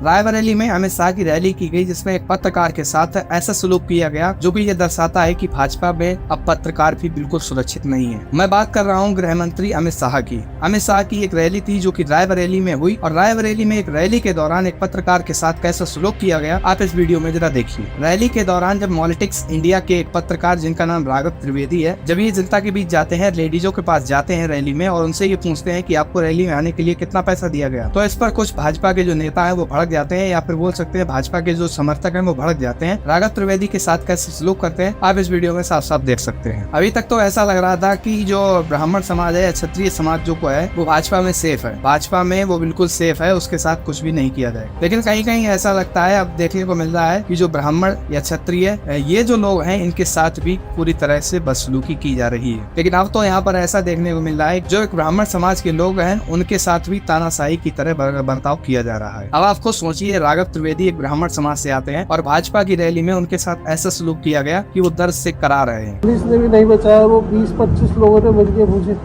रायबरेली में अमित शाह की रैली की गई, जिसमें एक पत्रकार के साथ ऐसा सलूक किया गया जो कि ये दर्शाता है कि भाजपा में अब पत्रकार भी बिल्कुल सुरक्षित नहीं है। मैं बात कर रहा हूँ गृह मंत्री अमित शाह की। अमित शाह की एक रैली थी जो कि रायबरेली में हुई, और रायबरेली में एक रैली के दौरान एक पत्रकार के साथ कैसा सलूक किया गया आप इस वीडियो में जरा देखिए। रैली के दौरान जब पॉलिटिक्स इंडिया के एक पत्रकार जिनका नाम राघव त्रिवेदी है, जब ये जनता के बीच जाते हैं, लेडीजों के पास जाते हैं रैली में, और उनसे ये पूछते हैं कि आपको रैली में आने के लिए कितना पैसा दिया गया, तो इस पर कुछ भाजपा के जो नेता है वो भड़क जाते हैं, या फिर बोल सकते हैं भाजपा के जो समर्थक हैं वो भड़क जाते हैं। राघव त्रिवेदी के साथ कैसे सलूक करते हैं आप इस वीडियो में साफ साफ देख सकते हैं। अभी तक तो ऐसा लग रहा था कि जो ब्राह्मण समाज है, क्षत्रिय समाज जो को है, वो भाजपा में सेफ है, भाजपा में वो बिल्कुल सेफ है, उसके साथ कुछ भी नहीं किया जाए। लेकिन कहीं कहीं ऐसा लगता है, अब देखने को मिल रहा है कि जो ब्राह्मण या क्षत्रिय ये जो लोग हैं, इनके साथ भी पूरी तरह से बदसलूकी की जा रही है। लेकिन अब तो यहाँ पर ऐसा देखने को मिल रहा है जो एक ब्राह्मण समाज के लोग हैं, उनके साथ भी तानाशाही की तरह बर्ताव किया जा रहा है। अब आप खुद सोचिए, राघव त्रिवेदी एक ब्राह्मण समाज से आते हैं और भाजपा की रैली में उनके साथ ऐसा सलूक किया गया कि वो दर्द से करा रहे हैं। पुलिस ने भी नहीं बचाया, वो 20-25 लोगों ने मिलकर मुझे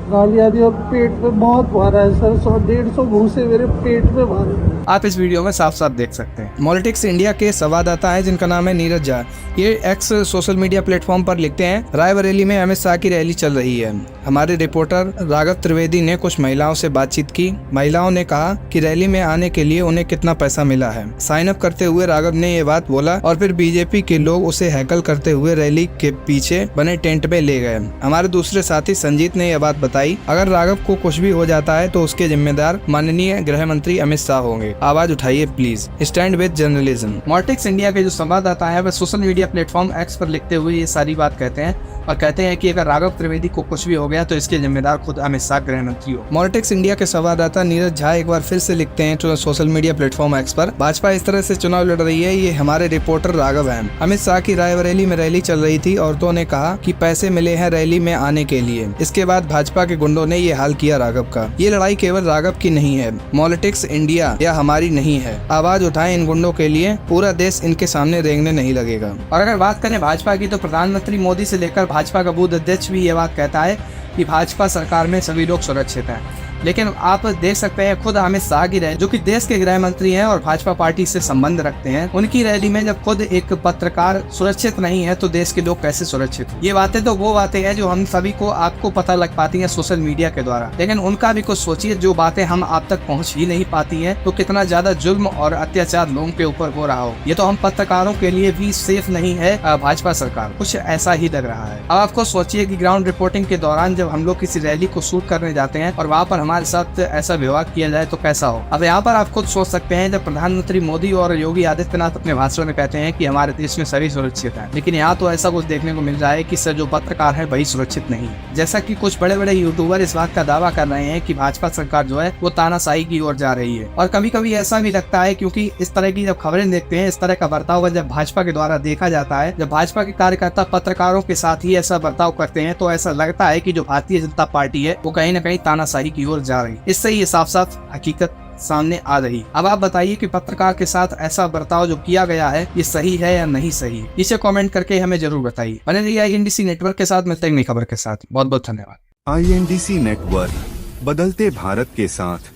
गालियां दी और पेट में बहुत मारा है सर, 100-150 घूंसे मेरे पेट में मारे। आप इस वीडियो में साफ साफ देख सकते हैं। पॉलिटिक्स इंडिया के संवाददाता है जिनका नाम है नीरज झा, ये एक्स सोशल मीडिया प्लेटफॉर्म पर लिखते हैं, रायबरेली में अमित शाह की रैली चल रही है। हमारे रिपोर्टर राघव त्रिवेदी ने कुछ महिलाओं से बातचीत की। महिलाओं ने कहा कि रैली में आने के लिए उन्हें कितना पैसा मिला है। साइन अप करते हुए राघव ने ये बात बोला, और फिर बीजेपी के लोग उसे हैकल करते हुए रैली के पीछे बने टेंट में ले गए। हमारे दूसरे साथी संजीत ने यह बात बताई, अगर राघव को कुछ भी हो जाता है तो उसके जिम्मेदार माननीय गृह मंत्री अमित शाह होंगे। आवाज उठाइए please, stand with journalism. Politics India के जो संवाददाता है वह सोशल मीडिया प्लेटफॉर्म एक्स पर लिखते हुए ये सारी बात कहते हैं, और कहते हैं कि अगर राघव त्रिवेदी को कुछ भी हो गया तो इसके जिम्मेदार खुद अमित शाह गृह मंत्री हो। पॉलिटिक्स इंडिया के संवाददाता नीरज झा एक बार फिर से लिखते हैं सोशल मीडिया प्लेटफॉर्म एक्स पर, भाजपा इस तरह से चुनाव लड़ रही है, ये हमारे रिपोर्टर राघव हैं। अमित शाह की रायबरेली में रैली चल रही थी, औरतों ने कहा कि पैसे मिले हैं रैली में आने के लिए। इसके बाद भाजपा के गुंडों ने ये हाल किया राघव का। ये लड़ाई केवल राघव की नहीं है, पॉलिटिक्स इंडिया या हमारी नहीं है। आवाज उठाएं इन गुंडों के लिए, पूरा देश इनके सामने रेंगने नहीं लगेगा। और अगर बात करें भाजपा की, तो प्रधानमंत्री मोदी से लेकर भाजपा का बूथ अध्यक्ष भी ये बात कहता है कि भाजपा सरकार में सभी लोग सुरक्षित हैं। लेकिन आप देख सकते हैं खुद अमित शाह की रैली, जो कि देश के गृह मंत्री हैं और भाजपा पार्टी से संबंध रखते हैं, उनकी रैली में जब खुद एक पत्रकार सुरक्षित नहीं है तो देश के लोग कैसे सुरक्षित हैं? ये बातें तो वो बातें हैं जो हम सभी को, आपको पता लग पाती हैं सोशल मीडिया के द्वारा, लेकिन उनका भी कुछ सोचिए, जो बातें हम आप तक पहुँच ही नहीं पाती है तो कितना ज्यादा जुल्म और अत्याचार लोगों के ऊपर हो रहा हो। ये तो हम पत्रकारों के लिए भी सेफ नहीं है भाजपा सरकार, कुछ ऐसा ही लग रहा है। अब आपको सोचिए कि ग्राउंड रिपोर्टिंग के दौरान जब हम लोग किसी रैली को शूट करने जाते हैं और वहाँ पर हमारे साथ ऐसा व्यवहार किया जाए तो कैसा हो। अब यहाँ पर आप खुद सोच सकते हैं, जब प्रधानमंत्री मोदी और योगी आदित्यनाथ अपने भाषण में कहते हैं कि हमारे देश में सभी सुरक्षित हैं, लेकिन यहाँ तो ऐसा कुछ देखने को मिल रहा है कि सर जो पत्रकार है वही सुरक्षित नहीं है। जैसा कि कुछ बड़े बड़े यूट्यूबर इस बात का दावा कर रहे हैं कि भाजपा सरकार जो है वो तानाशाही की ओर जा रही है, और कभी कभी ऐसा भी लगता है, क्योंकि इस तरह की जब खबरें देखते हैं, इस तरह का बर्ताव जब भाजपा के द्वारा देखा जाता है, जब भाजपा के कार्यकर्ता पत्रकारों के साथ ही ऐसा बर्ताव करते हैं, तो ऐसा लगता है कि जो भारतीय जनता पार्टी है वो कहीं न कहीं तानाशाही की ओर जा रही है। इससे ये साफ साफ हकीकत सामने आ रही। अब आप बताइए कि पत्रकार के साथ ऐसा बर्ताव जो किया गया है ये सही है या नहीं सही। नीचे कमेंट करके हमें जरूर बताइए। बने रहिए INDC नेटवर्क के साथ, मिलते हैं नई खबर के साथ। बहुत बहुत धन्यवाद। INDC नेटवर्क, बदलते भारत के साथ।